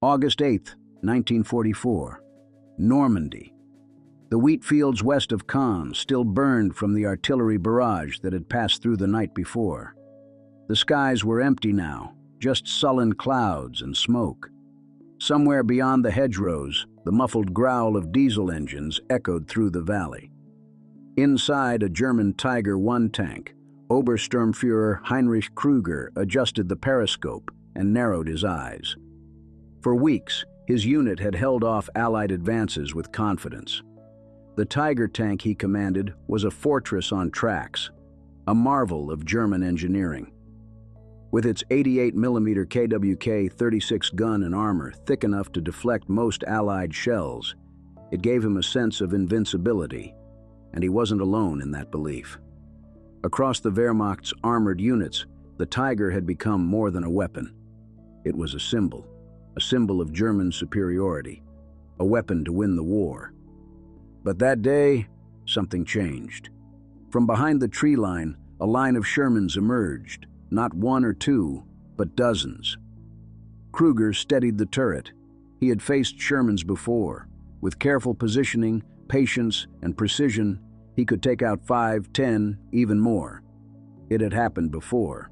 August 8, 1944. Normandy. The wheat fields west of Caen still burned from the artillery barrage that had passed through the night before. The skies were empty now, just sullen clouds and smoke. Somewhere beyond the hedgerows, the muffled growl of diesel engines echoed through the valley. Inside a German Tiger I tank, Obersturmführer Heinrich Krüger adjusted the periscope and narrowed his eyes. For weeks, his unit had held off Allied advances with confidence. The Tiger tank he commanded was a fortress on tracks, a marvel of German engineering. With its 88mm KWK 36 gun and armor thick enough to deflect most Allied shells, it gave him a sense of invincibility, and he wasn't alone in that belief. Across the Wehrmacht's armored units, the Tiger had become more than a weapon. It was a symbol of German superiority, a weapon to win the war. But that day, something changed. From behind the tree line, a line of Shermans emerged, not one or two, but dozens. Krüger steadied the turret. He had faced Shermans before. With careful positioning, patience, and precision, he could take out 5, 10, even more. It had happened before.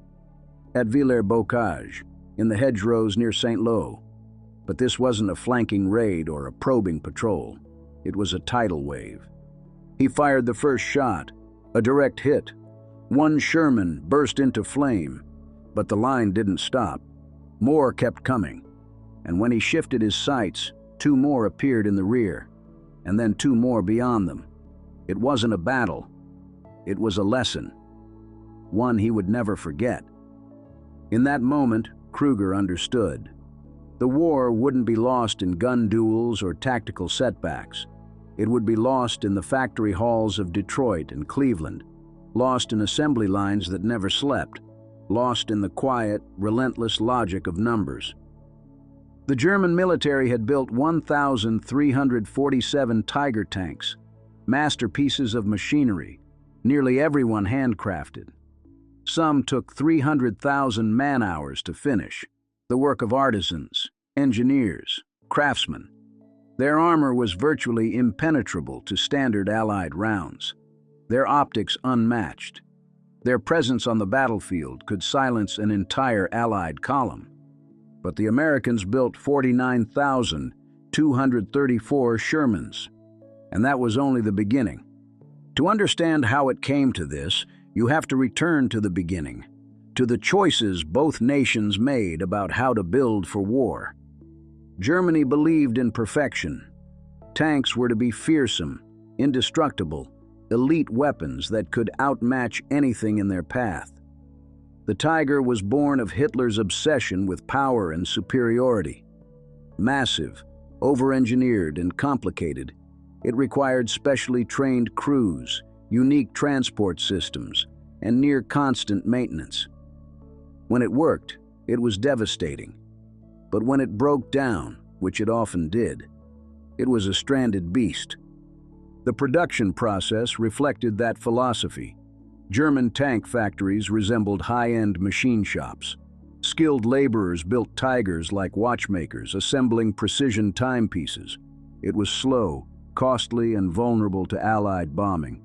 At Villers-Bocage, in the hedgerows near St. Lo. But this wasn't a flanking raid or a probing patrol. It was a tidal wave. He fired the first shot, a direct hit. One Sherman burst into flame, but the line didn't stop. More kept coming, and when he shifted his sights, 2 more appeared in the rear, and then 2 more beyond them. It wasn't a battle. It was a lesson, one he would never forget. In that moment, Krüger understood. The war wouldn't be lost in gun duels or tactical setbacks. It would be lost in the factory halls of Detroit and Cleveland, lost in assembly lines that never slept, lost in the quiet, relentless logic of numbers. The German military had built 1,347 Tiger tanks, masterpieces of machinery, nearly everyone handcrafted. Some took 300,000 man-hours to finish, the work of artisans, engineers, craftsmen. Their armor was virtually impenetrable to standard Allied rounds, their optics unmatched. Their presence on the battlefield could silence an entire Allied column. But the Americans built 49,234 Shermans, and that was only the beginning. To understand how it came to this, you have to return to the beginning, to the choices both nations made about how to build for war. Germany believed in perfection. Tanks were to be fearsome, indestructible, elite weapons that could outmatch anything in their path. The Tiger was born of Hitler's obsession with power and superiority. Massive, over-engineered, and complicated, it required specially trained crews, unique transport systems, and near-constant maintenance. When it worked, it was devastating. But when it broke down, which it often did, it was a stranded beast. The production process reflected that philosophy. German tank factories resembled high-end machine shops. Skilled laborers built Tigers like watchmakers, assembling precision timepieces. It was slow, costly, and vulnerable to Allied bombing.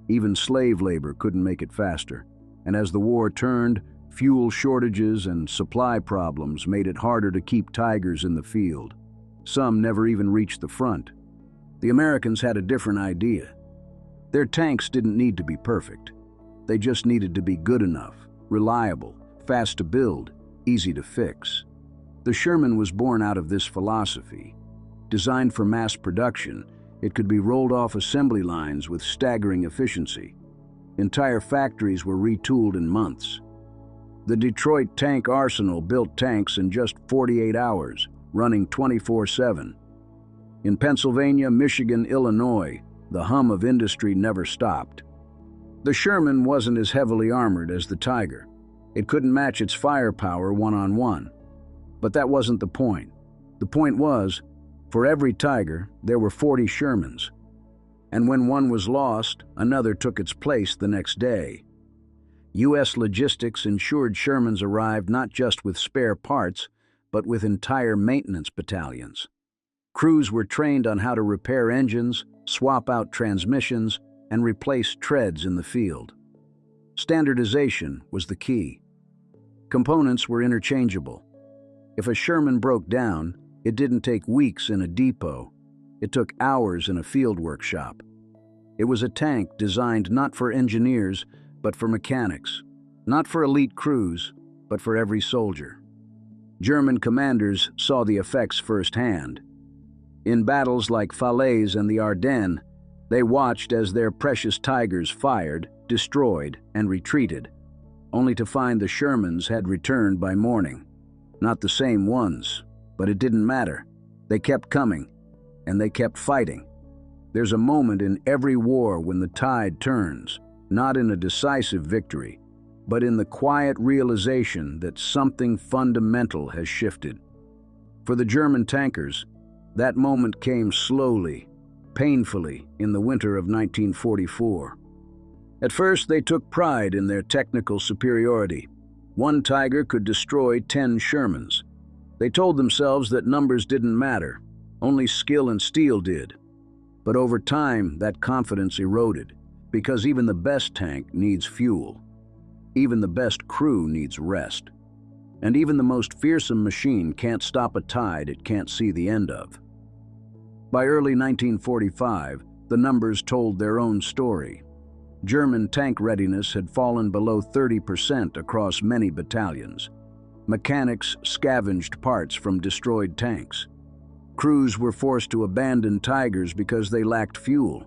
Even slave labor couldn't make it faster. And as the war turned, fuel shortages and supply problems made it harder to keep Tigers in the field. Some never even reached the front. The Americans had a different idea. Their tanks didn't need to be perfect. They just needed to be good enough, reliable, fast to build, easy to fix. The Sherman was born out of this philosophy. Designed for mass production, it could be rolled off assembly lines with staggering efficiency. Entire factories were retooled in months. The Detroit Tank Arsenal built tanks in just 48 hours, running 24/7. In Pennsylvania, Michigan, Illinois, the hum of industry never stopped. The Sherman wasn't as heavily armored as the Tiger. It couldn't match its firepower one-on-one. But that wasn't the point. The point was, for every Tiger, there were 40 Shermans. And when one was lost, another took its place the next day. U.S. logistics ensured Shermans arrived not just with spare parts, but with entire maintenance battalions. Crews were trained on how to repair engines, swap out transmissions, and replace treads in the field. Standardization was the key. Components were interchangeable. If a Sherman broke down, it didn't take weeks in a depot. It took hours in a field workshop. It was a tank designed not for engineers, but for mechanics. Not for elite crews, but for every soldier. German commanders saw the effects firsthand. In battles like Falaise and the Ardennes, they watched as their precious Tigers fired, destroyed, and retreated, only to find the Shermans had returned by morning. Not the same ones, but it didn't matter. They kept coming, and they kept fighting. There's a moment in every war when the tide turns, not in a decisive victory, but in the quiet realization that something fundamental has shifted. For the German tankers, that moment came slowly, painfully, in the winter of 1944. At first, they took pride in their technical superiority. One Tiger could destroy 10 Shermans. They told themselves that numbers didn't matter, only skill and steel did. But over time, that confidence eroded, because even the best tank needs fuel. Even the best crew needs rest. And even the most fearsome machine can't stop a tide it can't see the end of. By early 1945, the numbers told their own story. German tank readiness had fallen below 30% across many battalions. Mechanics scavenged parts from destroyed tanks. Crews were forced to abandon Tigers because they lacked fuel,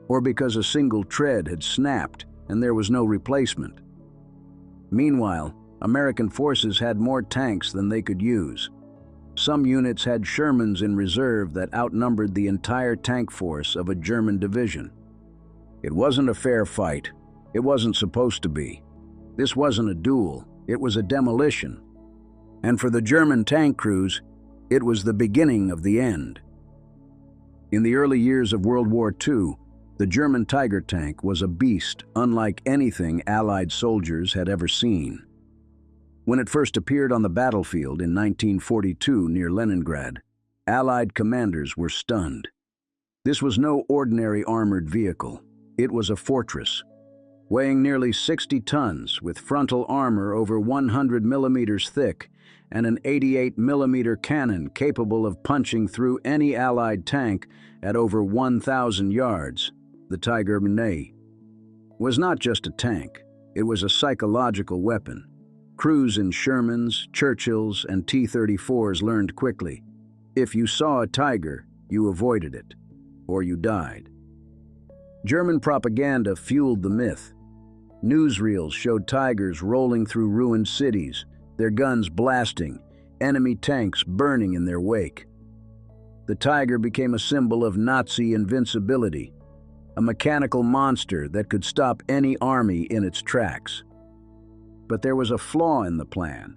or because a single tread had snapped and there was no replacement. Meanwhile, American forces had more tanks than they could use. Some units had Shermans in reserve that outnumbered the entire tank force of a German division. It wasn't a fair fight. It wasn't supposed to be. This wasn't a duel. It was a demolition. And for the German tank crews, it was the beginning of the end. In the early years of World War II, the German Tiger tank was a beast unlike anything Allied soldiers had ever seen. When it first appeared on the battlefield in 1942 near Leningrad, Allied commanders were stunned. This was no ordinary armored vehicle. It was a fortress, weighing nearly 60 tons with frontal armor over 100 millimeters thick and an 88-millimeter cannon capable of punching through any Allied tank at over 1,000 yards. The Tiger was not just a tank. It was a psychological weapon. Crews in Shermans, Churchills, and T-34s learned quickly. If you saw a Tiger, you avoided it, or you died. German propaganda fueled the myth. Newsreels showed Tigers rolling through ruined cities, their guns blasting, enemy tanks burning in their wake. The Tiger became a symbol of Nazi invincibility, a mechanical monster that could stop any army in its tracks. But there was a flaw in the plan,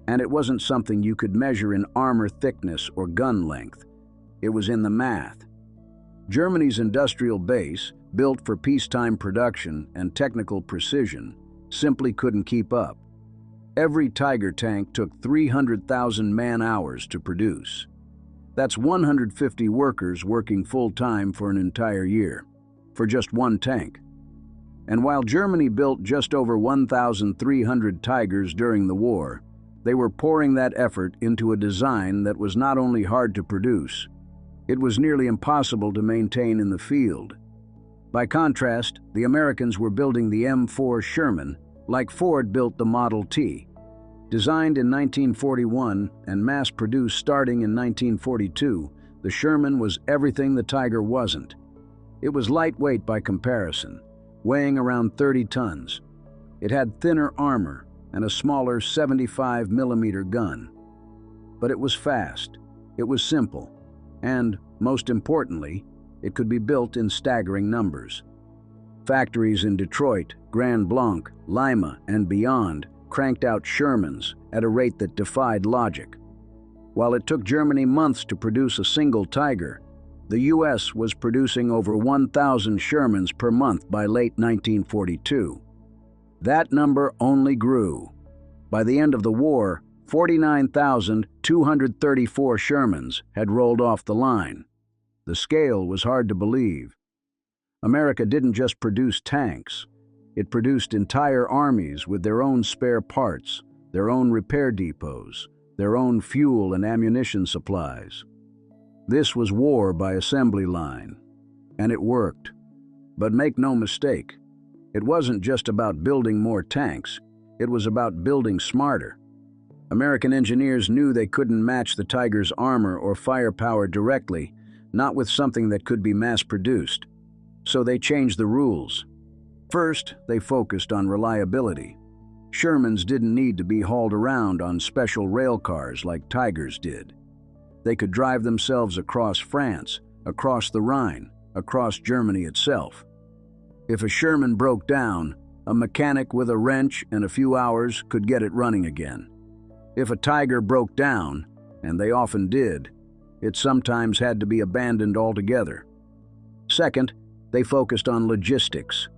and it wasn't something you could measure in armor thickness or gun length. It was in the math. Germany's industrial base, built for peacetime production and technical precision, simply couldn't keep up. Every Tiger tank took 300,000 man-hours to produce. That's 150 workers working full-time for an entire year, for just one tank. And while Germany built just over 1,300 Tigers during the war, they were pouring that effort into a design that was not only hard to produce, it was nearly impossible to maintain in the field. By contrast, the Americans were building the M4 Sherman like Ford built the Model T. Designed in 1941 and mass-produced starting in 1942, the Sherman was everything the Tiger wasn't. It was lightweight by comparison, weighing around 30 tons. It had thinner armor and a smaller 75-millimeter gun. But it was fast, it was simple, and, most importantly, it could be built in staggering numbers. Factories in Detroit, Grand Blanc, Lima, and beyond cranked out Shermans at a rate that defied logic. While it took Germany months to produce a single Tiger, the U.S. was producing over 1,000 Shermans per month by late 1942. That number only grew. By the end of the war, 49,234 Shermans had rolled off the line. The scale was hard to believe. America didn't just produce tanks. It produced entire armies with their own spare parts, their own repair depots, their own fuel and ammunition supplies. This was war by assembly line, and it worked. But make no mistake, it wasn't just about building more tanks, it was about building smarter. American engineers knew they couldn't match the Tiger's armor or firepower directly, not with something that could be mass-produced. So they changed the rules. First, they focused on reliability. Shermans didn't need to be hauled around on special rail cars like Tigers did. They could drive themselves across France, across the Rhine, across Germany itself. If a Sherman broke down, a mechanic with a wrench and a few hours could get it running again. If a Tiger broke down, and they often did, it sometimes had to be abandoned altogether. Second, they focused on logistics.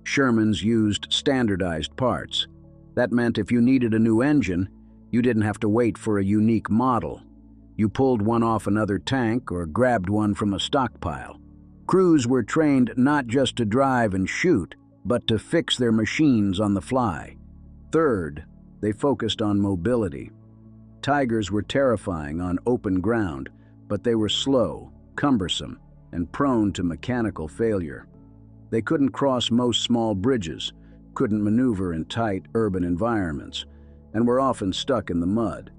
Shermans used standardized parts. That meant if you needed a new engine, you didn't have to wait for a unique model. You pulled one off another tank or grabbed one from a stockpile. Crews were trained not just to drive and shoot, but to fix their machines on the fly. Third, they focused on mobility. Tigers were terrifying on open ground, but they were slow, cumbersome, and prone to mechanical failure. They couldn't cross most small bridges, couldn't maneuver in tight urban environments, and were often stuck in the mud.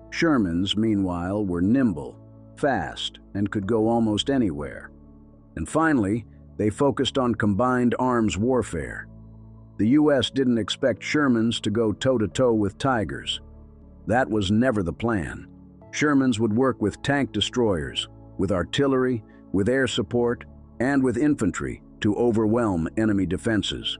Shermans, meanwhile, were nimble, fast, and could go almost anywhere. And finally, they focused on combined arms warfare. The U.S. didn't expect Shermans to go toe-to-toe with Tigers. That was never the plan. Shermans would work with tank destroyers, with artillery, with air support, and with infantry to overwhelm enemy defenses.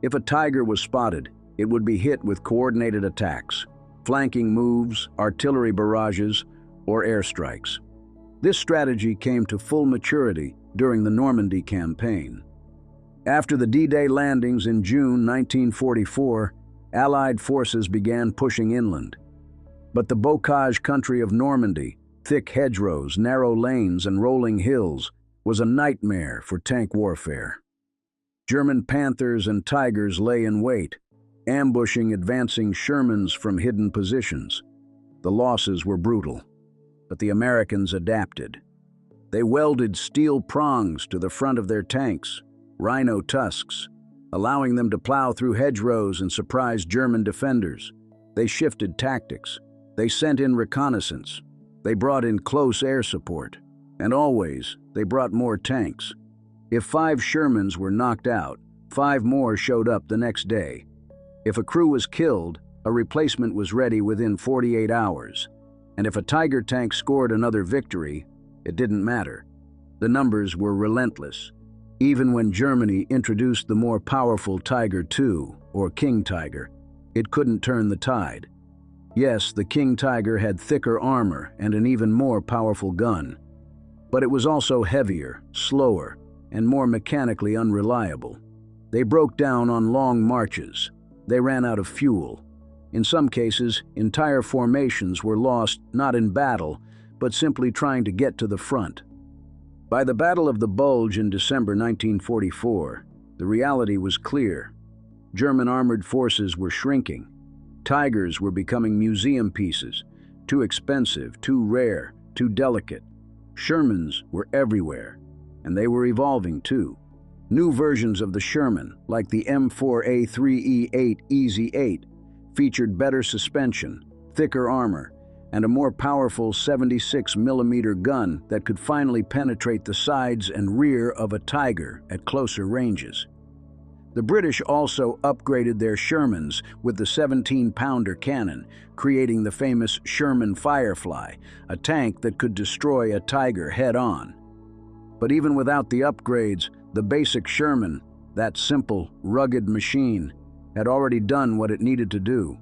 If a Tiger was spotted, it would be hit with coordinated attacks, flanking moves, artillery barrages, or airstrikes. This strategy came to full maturity during the Normandy campaign. After the D-Day landings in June 1944, Allied forces began pushing inland. But the bocage country of Normandy, thick hedgerows, narrow lanes, and rolling hills, was a nightmare for tank warfare. German Panthers and Tigers lay in wait, ambushing advancing Shermans from hidden positions. The losses were brutal, but the Americans adapted. They welded steel prongs to the front of their tanks, rhino tusks, allowing them to plow through hedgerows and surprise German defenders. They shifted tactics. They sent in reconnaissance. They brought in close air support. And always, they brought more tanks. If 5 Shermans were knocked out, 5 more showed up the next day. If a crew was killed, a replacement was ready within 48 hours. And if a Tiger tank scored another victory, it didn't matter. The numbers were relentless. Even when Germany introduced the more powerful Tiger II, or King Tiger, it couldn't turn the tide. Yes, the King Tiger had thicker armor and an even more powerful gun. But it was also heavier, slower, and more mechanically unreliable. They broke down on long marches. They ran out of fuel. In some cases, entire formations were lost not in battle, but simply trying to get to the front. By the Battle of the Bulge in December 1944, the reality was clear. German armored forces were shrinking. Tigers were becoming museum pieces, too expensive, too rare, too delicate. Shermans were everywhere, and they were evolving too. New versions of the Sherman, like the M4A3E8 Easy 8, featured better suspension, thicker armor, and a more powerful 76mm gun that could finally penetrate the sides and rear of a Tiger at closer ranges. The British also upgraded their Shermans with the 17-pounder cannon, creating the famous Sherman Firefly, a tank that could destroy a Tiger head-on. But even without the upgrades, the basic Sherman, that simple, rugged machine, had already done what it needed to do.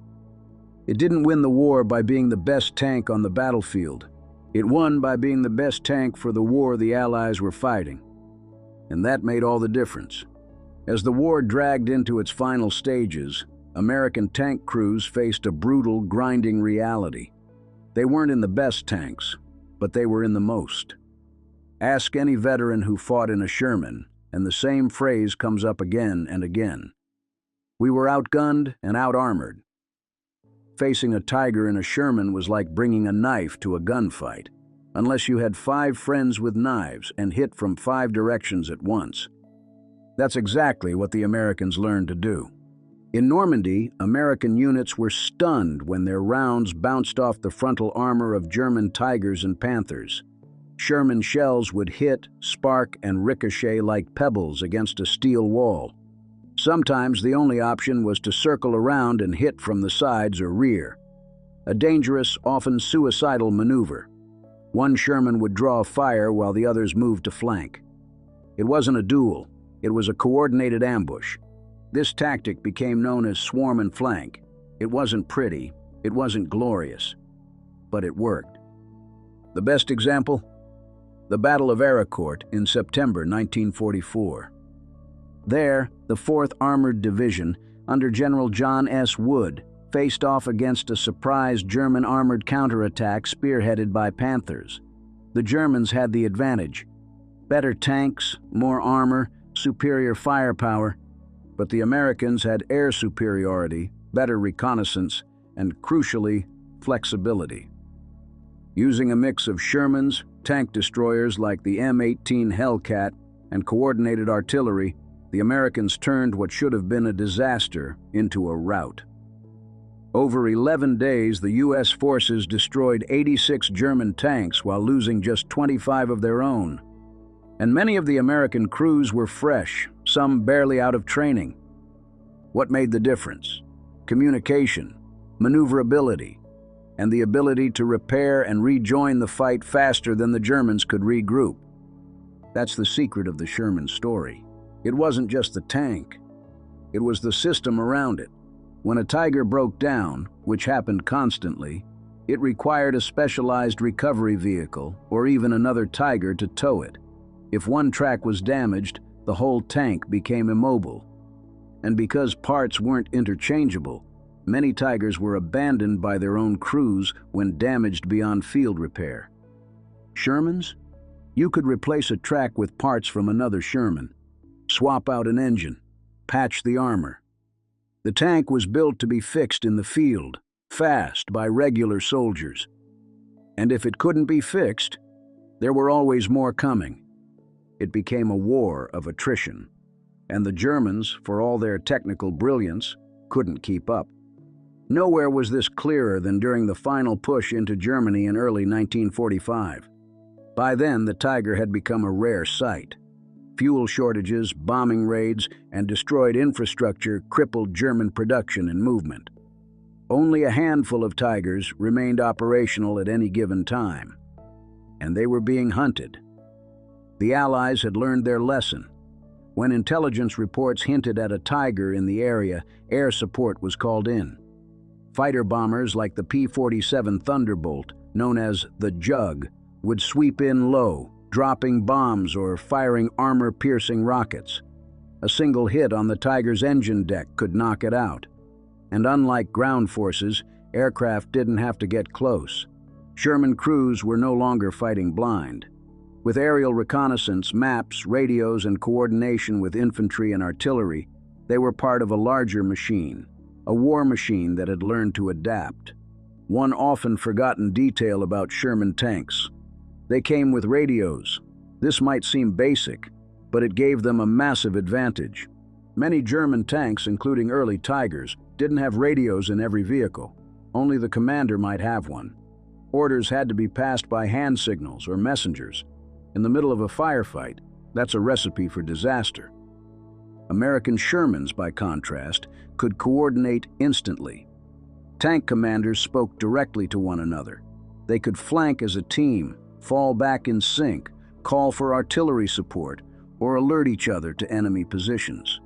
It didn't win the war by being the best tank on the battlefield. It won by being the best tank for the war the Allies were fighting. And that made all the difference. As the war dragged into its final stages, American tank crews faced a brutal, grinding reality. They weren't in the best tanks, but they were in the most. Ask any veteran who fought in a Sherman, and the same phrase comes up again and again. We were outgunned and out-armored. Facing a Tiger in a Sherman was like bringing a knife to a gunfight, unless you had 5 friends with knives and hit from 5 directions at once. That's exactly what the Americans learned to do. In Normandy, American units were stunned when their rounds bounced off the frontal armor of German Tigers and Panthers. Sherman shells would hit, spark, and ricochet like pebbles against a steel wall. Sometimes the only option was to circle around and hit from the sides or rear. A dangerous, often suicidal maneuver. One Sherman would draw fire while the others moved to flank. It wasn't a duel, it was a coordinated ambush. This tactic became known as swarm and flank. It wasn't pretty, it wasn't glorious, but it worked. The best example? The Battle of Aricourt in September 1944. There, the 4th Armored Division, under General John S. Wood, faced off against a surprise German armored counterattack spearheaded by Panthers. The Germans had the advantage. Better tanks, more armor, superior firepower, but the Americans had air superiority, better reconnaissance, and crucially, flexibility. Using a mix of Shermans, tank destroyers like the M18 Hellcat, and coordinated artillery, the Americans turned what should have been a disaster into a rout. Over 11 days, the U.S. forces destroyed 86 German tanks while losing just 25 of their own. And many of the American crews were fresh, some barely out of training. What made the difference? Communication, maneuverability, and the ability to repair and rejoin the fight faster than the Germans could regroup. That's the secret of the Sherman story. It wasn't just the tank. It was the system around it. When a Tiger broke down, which happened constantly, it required a specialized recovery vehicle or even another Tiger to tow it. If one track was damaged, the whole tank became immobile. And because parts weren't interchangeable, many Tigers were abandoned by their own crews when damaged beyond field repair. Shermans? You could replace a track with parts from another Sherman, swap out an engine, patch the armor. The tank was built to be fixed in the field, fast, by regular soldiers. And if it couldn't be fixed, there were always more coming. It became a war of attrition, and the Germans, for all their technical brilliance, couldn't keep up. Nowhere was this clearer than during the final push into Germany in early 1945. By then, the Tiger had become a rare sight. Fuel shortages, bombing raids, and destroyed infrastructure crippled German production and movement. Only a handful of Tigers remained operational at any given time, and they were being hunted. The Allies had learned their lesson. When intelligence reports hinted at a Tiger in the area, air support was called in. Fighter bombers like the P-47 Thunderbolt, known as the Jug, would sweep in low, dropping bombs or firing armor-piercing rockets. A single hit on the Tiger's engine deck could knock it out. And unlike ground forces, aircraft didn't have to get close. Sherman crews were no longer fighting blind. With aerial reconnaissance, maps, radios, and coordination with infantry and artillery, they were part of a larger machine, a war machine that had learned to adapt. One often forgotten detail about Sherman tanks: they came with radios. This might seem basic, but it gave them a massive advantage. Many German tanks, including early Tigers, didn't have radios in every vehicle. Only the commander might have one. Orders had to be passed by hand signals or messengers. In the middle of a firefight, that's a recipe for disaster. American Shermans, by contrast, could coordinate instantly. Tank commanders spoke directly to one another. They could flank as a team, fall back in sync, call for artillery support, or alert each other to enemy positions.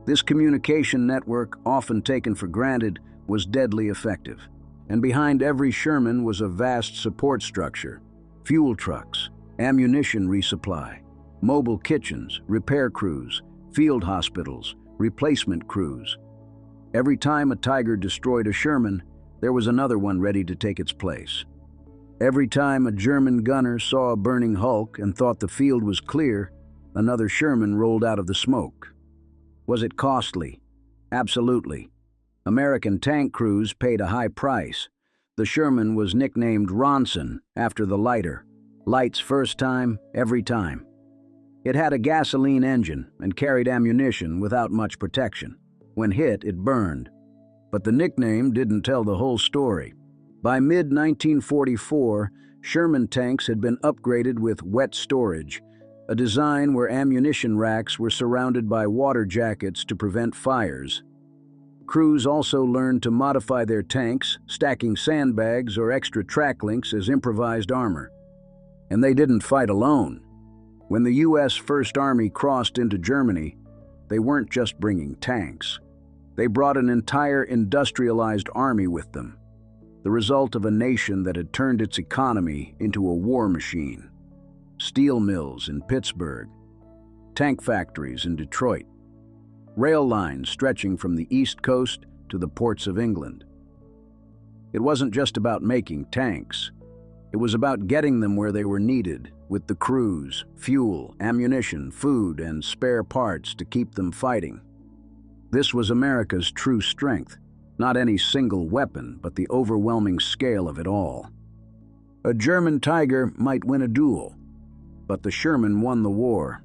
This communication network, often taken for granted, was deadly effective. And behind every Sherman was a vast support structure: fuel trucks, ammunition resupply, mobile kitchens, repair crews, field hospitals, replacement crews. Every time a Tiger destroyed a Sherman, there was another one ready to take its place. Every time a German gunner saw a burning hulk and thought the field was clear, another Sherman rolled out of the smoke. Was it costly? Absolutely. American tank crews paid a high price. The Sherman was nicknamed Ronson after the lighter. Lights first time, every time. It had a gasoline engine and carried ammunition without much protection. When hit, it burned. But the nickname didn't tell the whole story. By mid-1944, Sherman tanks had been upgraded with wet storage, a design where ammunition racks were surrounded by water jackets to prevent fires. Crews also learned to modify their tanks, stacking sandbags or extra track links as improvised armor. And they didn't fight alone. When the U.S. First Army crossed into Germany, they weren't just bringing tanks. They brought an entire industrialized army with them, the result of a nation that had turned its economy into a war machine. Steel mills in Pittsburgh, tank factories in Detroit, rail lines stretching from the East Coast to the ports of England. It wasn't just about making tanks. It was about getting them where they were needed, with the crews, fuel, ammunition, food, and spare parts to keep them fighting. This was America's true strength, not any single weapon, but the overwhelming scale of it all. A German Tiger might win a duel, but the Sherman won the war.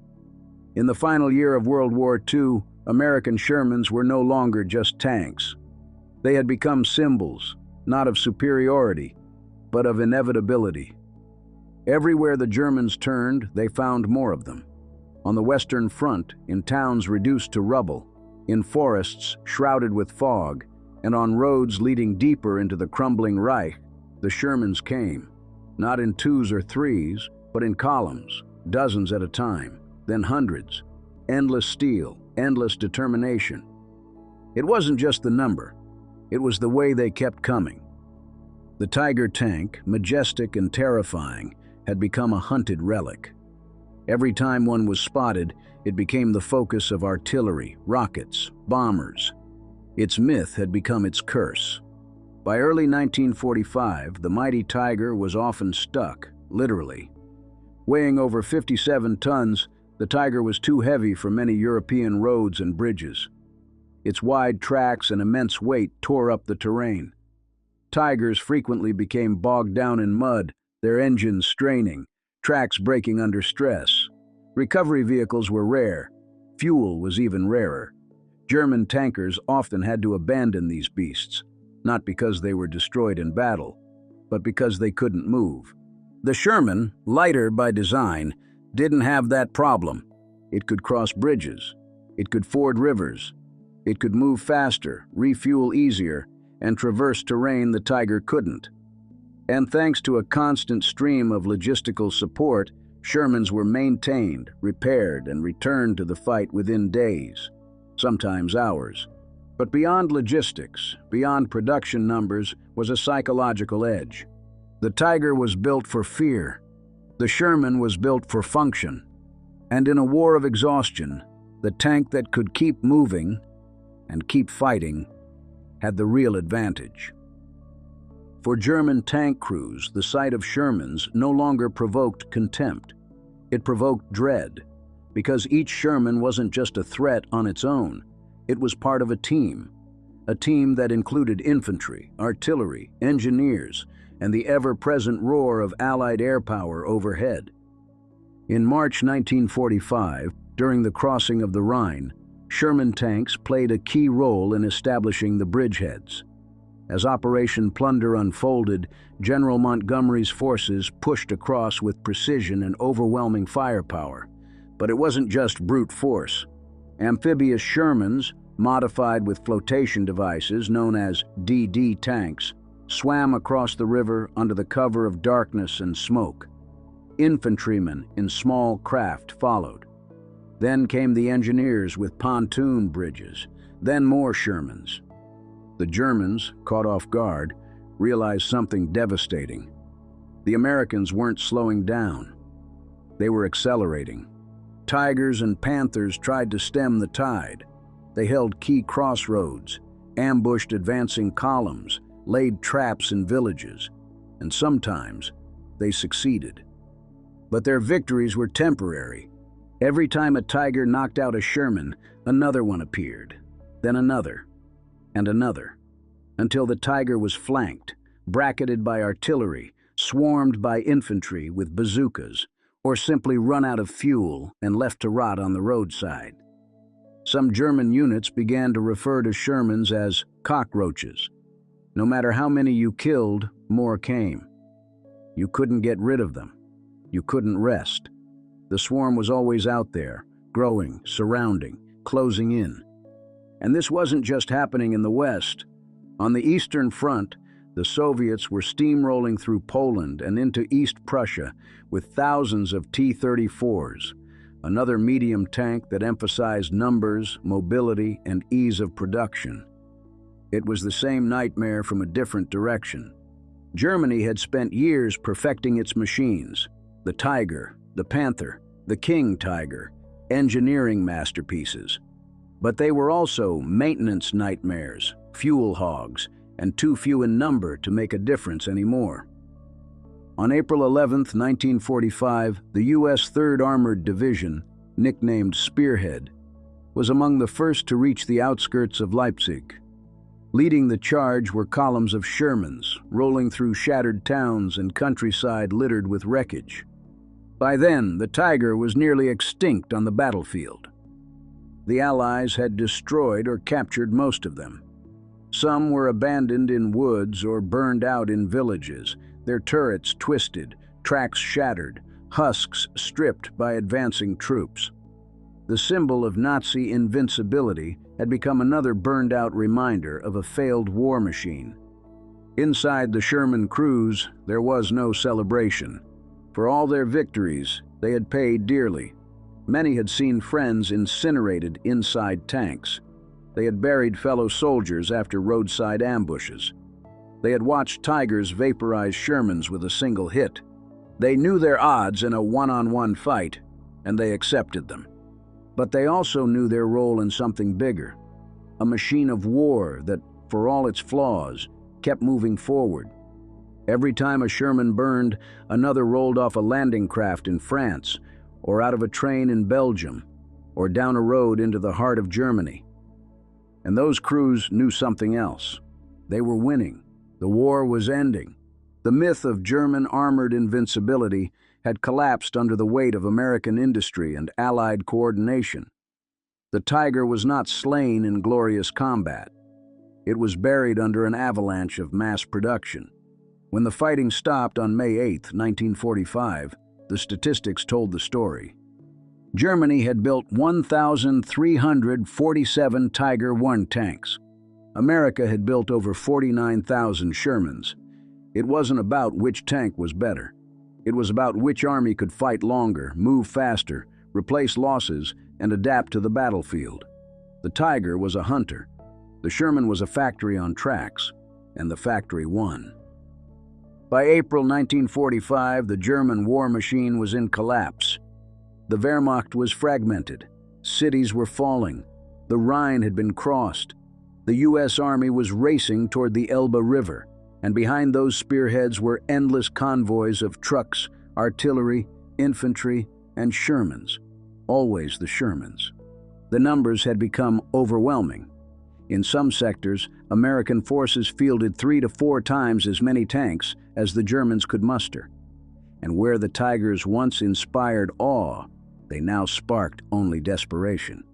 In the final year of World War II, American Shermans were no longer just tanks. They had become symbols, not of superiority, but of inevitability. Everywhere the Germans turned, they found more of them. On the Western Front, in towns reduced to rubble, in forests shrouded with fog, and on roads leading deeper into the crumbling Reich, the Shermans came, not in twos or threes, but in columns, dozens at a time, then hundreds. Endless steel, endless determination. It wasn't just the number, it was the way they kept coming. The Tiger tank, majestic and terrifying, had become a hunted relic. Every time one was spotted, it became the focus of artillery, rockets, bombers. Its myth had become its curse. By early 1945, the mighty Tiger was often stuck, literally. Weighing over 57 tons, the Tiger was too heavy for many European roads and bridges. Its wide tracks and immense weight tore up the terrain. Tigers frequently became bogged down in mud, their engines straining, tracks breaking under stress. Recovery vehicles were rare. Fuel was even rarer. German tankers often had to abandon these beasts, not because they were destroyed in battle, but because they couldn't move. The Sherman, lighter by design, didn't have that problem. It could cross bridges. It could ford rivers. It could move faster, refuel easier, and traverse terrain the Tiger couldn't. And thanks to a constant stream of logistical support, Shermans were maintained, repaired, and returned to the fight within days, sometimes hours. But beyond logistics, beyond production numbers, was a psychological edge. The Tiger was built for fear. The Sherman was built for function. And in a war of exhaustion, the tank that could keep moving and keep fighting had the real advantage. For German tank crews, the sight of Shermans no longer provoked contempt. It provoked dread, because each Sherman wasn't just a threat on its own. It was part of a team that included infantry, artillery, engineers, and the ever-present roar of Allied air power overhead. In March 1945, during the crossing of the Rhine, Sherman tanks played a key role in establishing the bridgeheads. As Operation Plunder unfolded, General Montgomery's forces pushed across with precision and overwhelming firepower. But it wasn't just brute force. Amphibious Shermans, modified with flotation devices known as DD tanks, swam across the river under the cover of darkness and smoke. Infantrymen in small craft followed. Then came the engineers with pontoon bridges, then more Shermans. The Germans, caught off guard, realized something devastating. The Americans weren't slowing down. They were accelerating. Tigers and Panthers tried to stem the tide. They held key crossroads, ambushed advancing columns, laid traps in villages, and sometimes they succeeded. But their victories were temporary. Every time a Tiger knocked out a Sherman, another one appeared, then another, and another, until the Tiger was flanked, bracketed by artillery, swarmed by infantry with bazookas, or simply run out of fuel and left to rot on the roadside. Some German units began to refer to Shermans as cockroaches. No matter how many you killed, more came. You couldn't get rid of them. You couldn't rest. The swarm was always out there, growing, surrounding, closing in. And this wasn't just happening in the West. On the Eastern Front, the Soviets were steamrolling through Poland and into East Prussia with thousands of T-34s, another medium tank that emphasized numbers, mobility, and ease of production. It was the same nightmare from a different direction. Germany had spent years perfecting its machines: the Tiger, the Panther, the King Tiger, engineering masterpieces. But they were also maintenance nightmares, fuel hogs, and too few in number to make a difference anymore. On April 11, 1945, the U.S. 3rd Armored Division, nicknamed Spearhead, was among the first to reach the outskirts of Leipzig. Leading the charge were columns of Shermans, rolling through shattered towns and countryside littered with wreckage. By then, the Tiger was nearly extinct on the battlefield. The Allies had destroyed or captured most of them. Some were abandoned in woods or burned out in villages, their turrets twisted, tracks shattered, husks stripped by advancing troops. The symbol of Nazi invincibility had become another burned-out reminder of a failed war machine. Inside the Sherman crews, there was no celebration. For all their victories, they had paid dearly. Many had seen friends incinerated inside tanks. They had buried fellow soldiers after roadside ambushes. They had watched Tigers vaporize Shermans with a single hit. They knew their odds in a one-on-one fight, and they accepted them. But they also knew their role in something bigger, a machine of war that, for all its flaws, kept moving forward. Every time a Sherman burned, another rolled off a landing craft in France, or out of a train in Belgium, or down a road into the heart of Germany. And those crews knew something else. They were winning. The war was ending. The myth of German armored invincibility had collapsed under the weight of American industry and Allied coordination. The Tiger was not slain in glorious combat. It was buried under an avalanche of mass production. When the fighting stopped on May 8, 1945, the statistics told the story. Germany had built 1,347 Tiger I tanks. America had built over 49,000 Shermans. It wasn't about which tank was better. It was about which army could fight longer, move faster, replace losses, and adapt to the battlefield. The Tiger was a hunter. The Sherman was a factory on tracks, and the factory won. By April 1945, the German war machine was in collapse. The Wehrmacht was fragmented. Cities were falling. The Rhine had been crossed. The U.S. Army was racing toward the Elbe River, and behind those spearheads were endless convoys of trucks, artillery, infantry, and Shermans. Always the Shermans. The numbers had become overwhelming. In some sectors, American forces fielded 3 to 4 times as many tanks as the Germans could muster. And where the Tigers once inspired awe, they now sparked only desperation.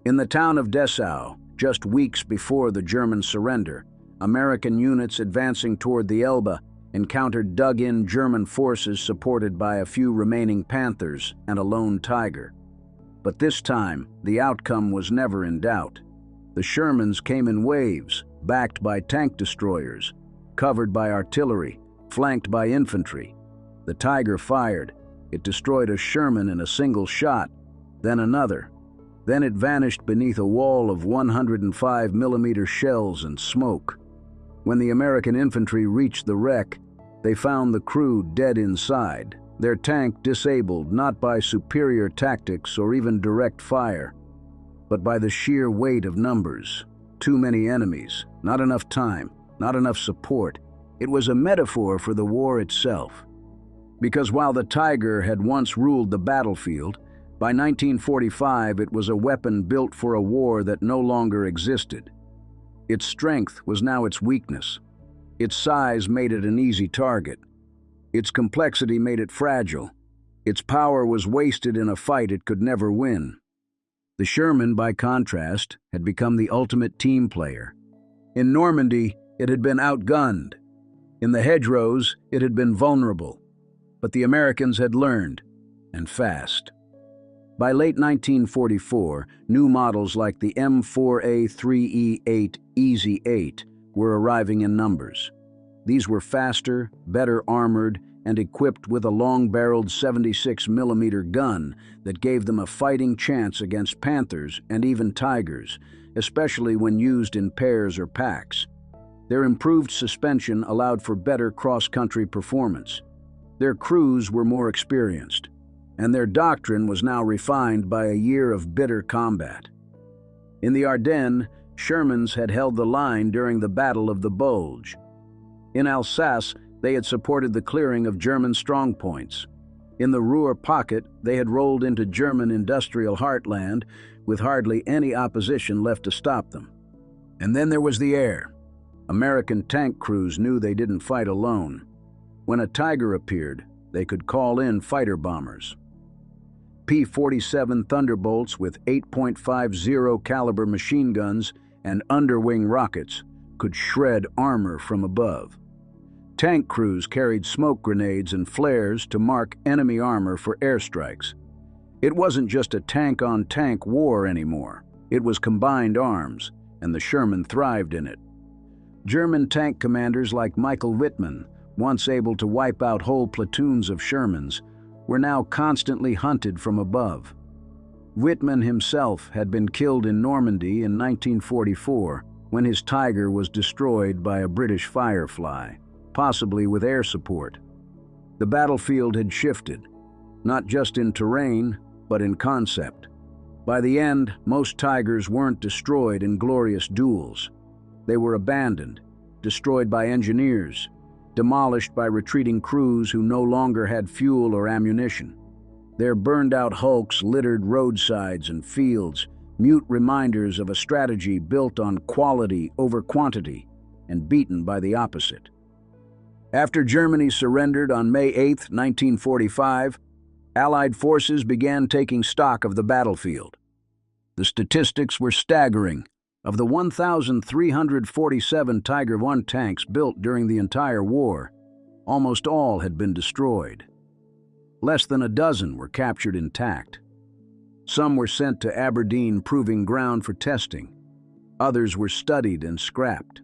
In the town of Dessau, just weeks before the German surrender, American units advancing toward the Elbe encountered dug-in German forces supported by a few remaining Panthers and a lone Tiger. But this time, the outcome was never in doubt. The Shermans came in waves, backed by tank destroyers, covered by artillery, flanked by infantry. The Tiger fired. It destroyed a Sherman in a single shot, then another. Then it vanished beneath a wall of 105mm shells and smoke. When the American infantry reached the wreck, they found the crew dead inside, their tank disabled not by superior tactics or even direct fire, but by the sheer weight of numbers. too many enemies, not enough time, not enough support. It was a metaphor for the war itself. Because while the Tiger had once ruled the battlefield, by 1945 it was a weapon built for a war that no longer existed. Its strength was now its weakness. Its size made it an easy target. Its complexity made it fragile. Its power was wasted in a fight it could never win. The Sherman, by contrast, had become the ultimate team player. In Normandy, it had been outgunned. In the hedgerows, it had been vulnerable. But the Americans had learned, and fast. By late 1944, new models like the M4A3E8 Easy 8 were arriving in numbers. These were faster, better armored, and equipped with a long-barreled 76mm gun that gave them a fighting chance against Panthers and even Tigers, especially when used in pairs or packs. Their improved suspension allowed for better cross-country performance. Their crews were more experienced, and their doctrine was now refined by a year of bitter combat. In the Ardennes, Shermans had held the line during the Battle of the Bulge. In Alsace, they had supported the clearing of German strongpoints. In the Ruhr pocket, they had rolled into German industrial heartland with hardly any opposition left to stop them. And then there was the air. American tank crews knew they didn't fight alone. When a Tiger appeared, they could call in fighter bombers. P-47 Thunderbolts with 8.50 caliber machine guns and underwing rockets could shred armor from above. Tank crews carried smoke grenades and flares to mark enemy armor for airstrikes. It wasn't just a tank-on-tank war anymore. It was combined arms, and the Sherman thrived in it. German tank commanders like Michael Wittmann, once able to wipe out whole platoons of Shermans, were now constantly hunted from above. Wittmann himself had been killed in Normandy in 1944 when his Tiger was destroyed by a British Firefly, possibly with air support. The battlefield had shifted, not just in terrain, but in concept. By the end, most Tigers weren't destroyed in glorious duels. They were abandoned, destroyed by engineers, demolished by retreating crews who no longer had fuel or ammunition. Their burned-out hulks littered roadsides and fields, mute reminders of a strategy built on quality over quantity and beaten by the opposite. After Germany surrendered on May 8, 1945, Allied forces began taking stock of the battlefield. The statistics were staggering. Of the 1,347 Tiger I tanks built during the entire war, almost all had been destroyed. Less than a dozen were captured intact. Some were sent to Aberdeen Proving Ground for testing. Others were studied and scrapped.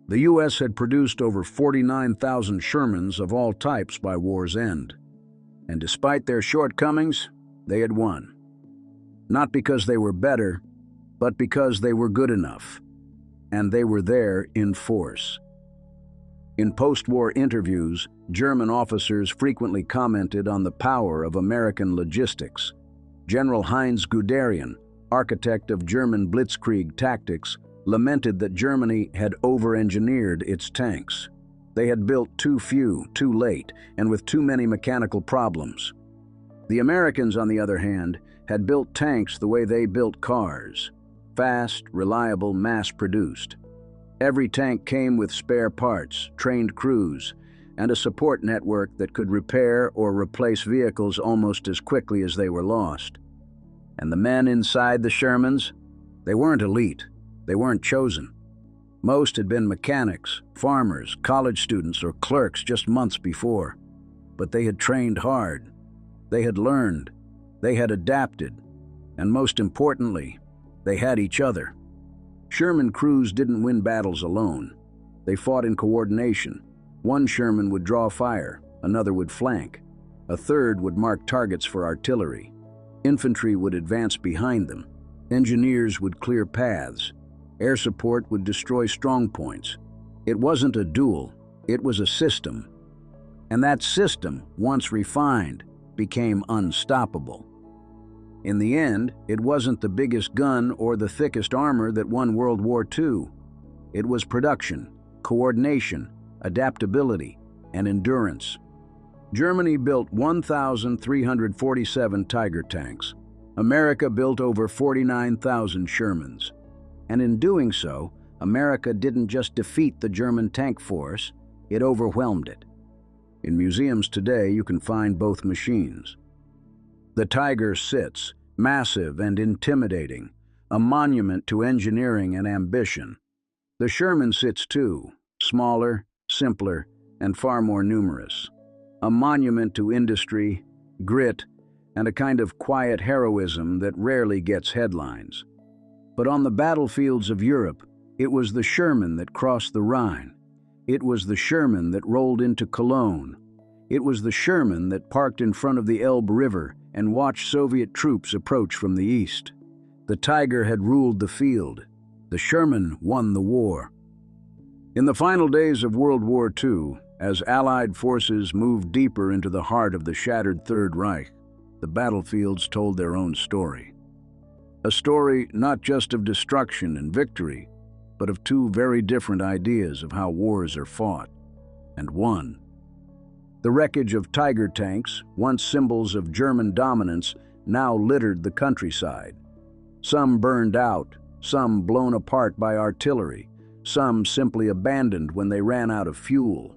The U.S. had produced over 49,000 Shermans of all types by war's end. And despite their shortcomings, they had won. Not because they were better, but because they were good enough, and they were there in force. In post-war interviews, German officers frequently commented on the power of American logistics. General Heinz Guderian, architect of German blitzkrieg tactics, lamented that Germany had over-engineered its tanks. They had built too few, too late, and with too many mechanical problems. The Americans, on the other hand, had built tanks the way they built cars. Fast, reliable, mass-produced. Every tank came with spare parts, trained crews, and a support network that could repair or replace vehicles almost as quickly as they were lost. And the men inside the Shermans? They weren't elite. They weren't chosen. Most had been mechanics, farmers, college students, or clerks just months before. But they had trained hard. They had learned. They had adapted. And most importantly, they had each other. Sherman crews didn't win battles alone. They fought in coordination. One Sherman would draw fire, another would flank. A third would mark targets for artillery. Infantry would advance behind them. Engineers would clear paths. Air support would destroy strongpoints. It wasn't a duel, it was a system. And that system, once refined, became unstoppable. In the end, it wasn't the biggest gun or the thickest armor that won World War II. It was production, coordination, adaptability, and endurance. Germany built 1,347 Tiger tanks. America built over 49,000 Shermans. And in doing so, America didn't just defeat the German tank force, it overwhelmed it. In museums today, you can find both machines. The Tiger sits, massive and intimidating, a monument to engineering and ambition. The Sherman sits too, smaller, simpler, and far more numerous. A monument to industry, grit, and a kind of quiet heroism that rarely gets headlines. But on the battlefields of Europe, it was the Sherman that crossed the Rhine. It was the Sherman that rolled into Cologne. It was the Sherman that parked in front of the Elbe River and watched Soviet troops approach from the east. The Tiger had ruled the field. The Sherman won the war. In the final days of World War II, as Allied forces moved deeper into the heart of the shattered Third Reich, the battlefields told their own story. A story not just of destruction and victory, but of two very different ideas of how wars are fought and won. The wreckage of Tiger tanks, once symbols of German dominance, now littered the countryside. Some burned out, some blown apart by artillery, some simply abandoned when they ran out of fuel.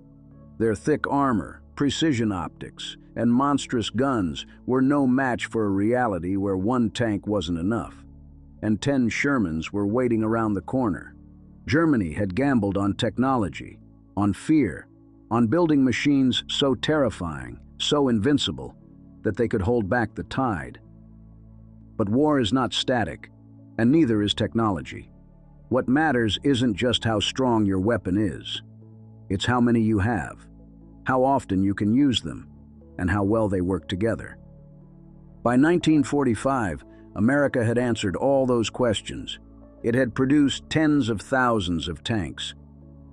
Their thick armor, precision optics, and monstrous guns were no match for a reality where one tank wasn't enough, and 10 Shermans were waiting around the corner. Germany had gambled on technology, on fear, on building machines so terrifying, so invincible, that they could hold back the tide. But war is not static, and neither is technology. What matters isn't just how strong your weapon is. It's how many you have, how often you can use them, and how well they work together. By 1945, America had answered all those questions. It had produced tens of thousands of tanks.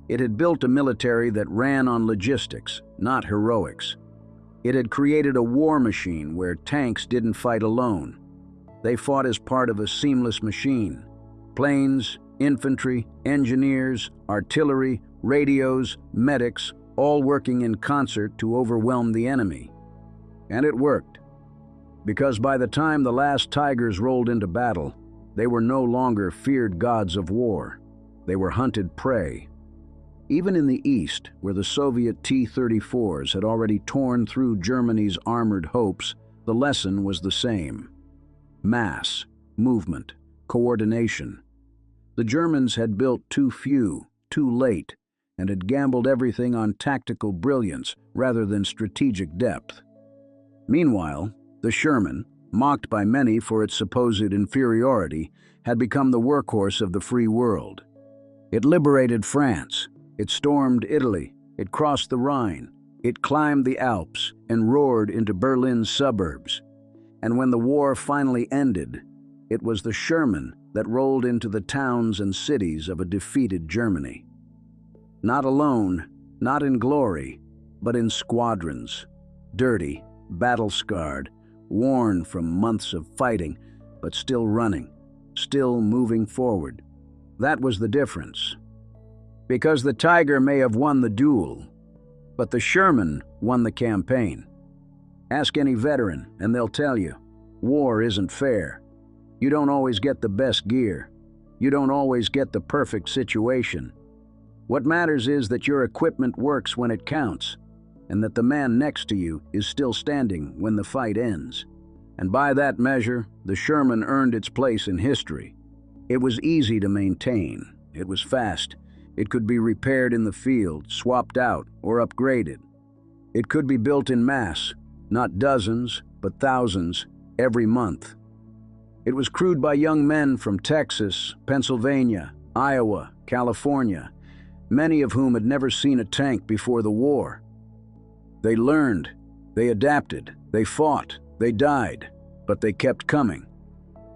It had built a military that ran on logistics, not heroics. It had created a war machine where tanks didn't fight alone. They fought as part of a seamless machine. Planes, infantry, engineers, artillery, radios, medics, all working in concert to overwhelm the enemy. And it worked. Because by the time the last Tigers rolled into battle, they were no longer feared gods of war. They were hunted prey. Even in the East, where the Soviet T-34s had already torn through Germany's armored hopes, the lesson was the same. Mass, movement, coordination. The Germans had built too few, too late, and had gambled everything on tactical brilliance rather than strategic depth. Meanwhile, the Sherman, mocked by many for its supposed inferiority, had become the workhorse of the free world. It liberated France. It stormed Italy, it crossed the Rhine, it climbed the Alps and roared into Berlin's suburbs. And when the war finally ended, it was the Sherman that rolled into the towns and cities of a defeated Germany. Not alone, not in glory, but in squadrons, dirty, battle-scarred, worn from months of fighting, but still running, still moving forward. That was the difference. Because the Tiger may have won the duel, but the Sherman won the campaign. Ask any veteran, and they'll tell you, war isn't fair. You don't always get the best gear. You don't always get the perfect situation. What matters is that your equipment works when it counts, and that the man next to you is still standing when the fight ends. And by that measure, the Sherman earned its place in history. It was easy to maintain. It was fast. It could be repaired in the field, swapped out, or upgraded. It could be built in mass, not dozens, but thousands, every month. It was crewed by young men from Texas, Pennsylvania, Iowa, California, many of whom had never seen a tank before the war. They learned, they adapted, they fought, they died, but they kept coming.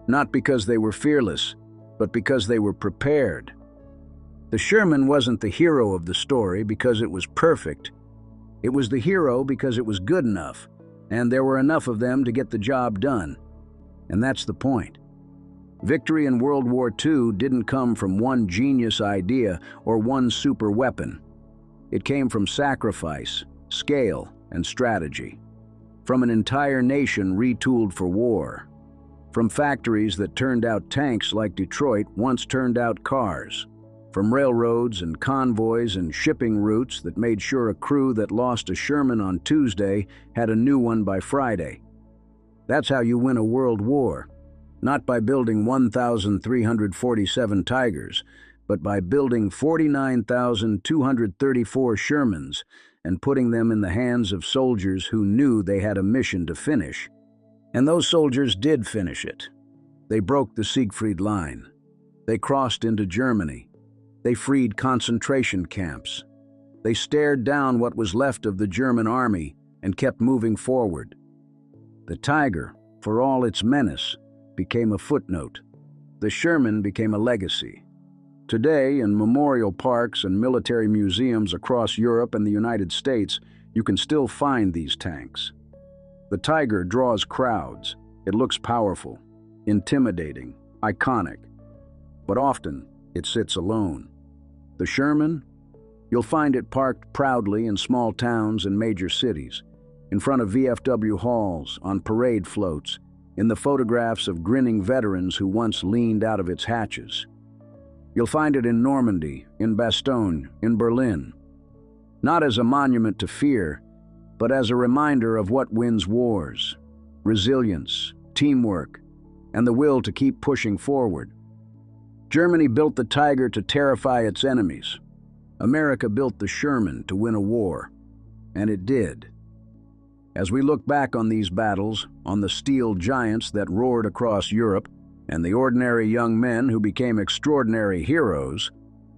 Not because they were fearless, but because they were prepared. The Sherman wasn't the hero of the story because it was perfect. It was the hero because it was good enough, and there were enough of them to get the job done. And that's the point. Victory in World War II didn't come from one genius idea or one super weapon. It came from sacrifice, scale, and strategy. From an entire nation retooled for war. From factories that turned out tanks like Detroit once turned out cars. From railroads and convoys and shipping routes that made sure a crew that lost a Sherman on Tuesday had a new one by Friday. That's how you win a world war. Not by building 1,347 Tigers, but by building 49,234 Shermans and putting them in the hands of soldiers who knew they had a mission to finish. And those soldiers did finish it. They broke the Siegfried Line. They crossed into Germany. They freed concentration camps. They stared down what was left of the German army and kept moving forward. The Tiger, for all its menace, became a footnote. The Sherman became a legacy. Today, in memorial parks and military museums across Europe and the United States, you can still find these tanks. The Tiger draws crowds. It looks powerful, intimidating, iconic. But often, it sits alone. The Sherman? You'll find it parked proudly in small towns and major cities, in front of VFW halls, on parade floats, in the photographs of grinning veterans who once leaned out of its hatches. You'll find it in Normandy, in Bastogne, in Berlin. Not as a monument to fear, but as a reminder of what wins wars: resilience, teamwork, and the will to keep pushing forward. Germany built the Tiger to terrify its enemies. America built the Sherman to win a war, and it did. As we look back on these battles, on the steel giants that roared across Europe, and the ordinary young men who became extraordinary heroes,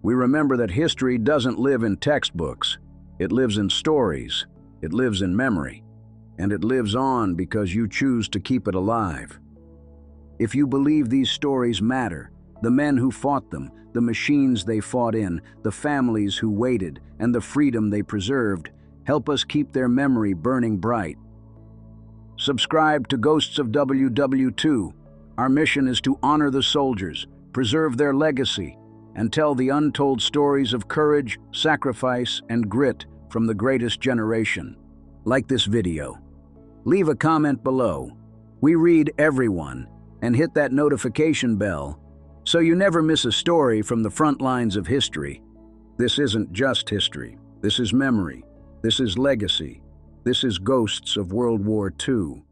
we remember that history doesn't live in textbooks. It lives in stories, it lives in memory, and it lives on because you choose to keep it alive. If you believe these stories matter, the men who fought them, the machines they fought in, the families who waited, and the freedom they preserved, help us keep their memory burning bright. Subscribe to Ghosts of WWII. Our mission is to honor the soldiers, preserve their legacy, and tell the untold stories of courage, sacrifice, and grit from the greatest generation. Like this video. Leave a comment below. We read everyone, and hit that notification bell so you never miss a story from the front lines of history. This isn't just history. This is memory. This is legacy. This is Ghosts of World War II.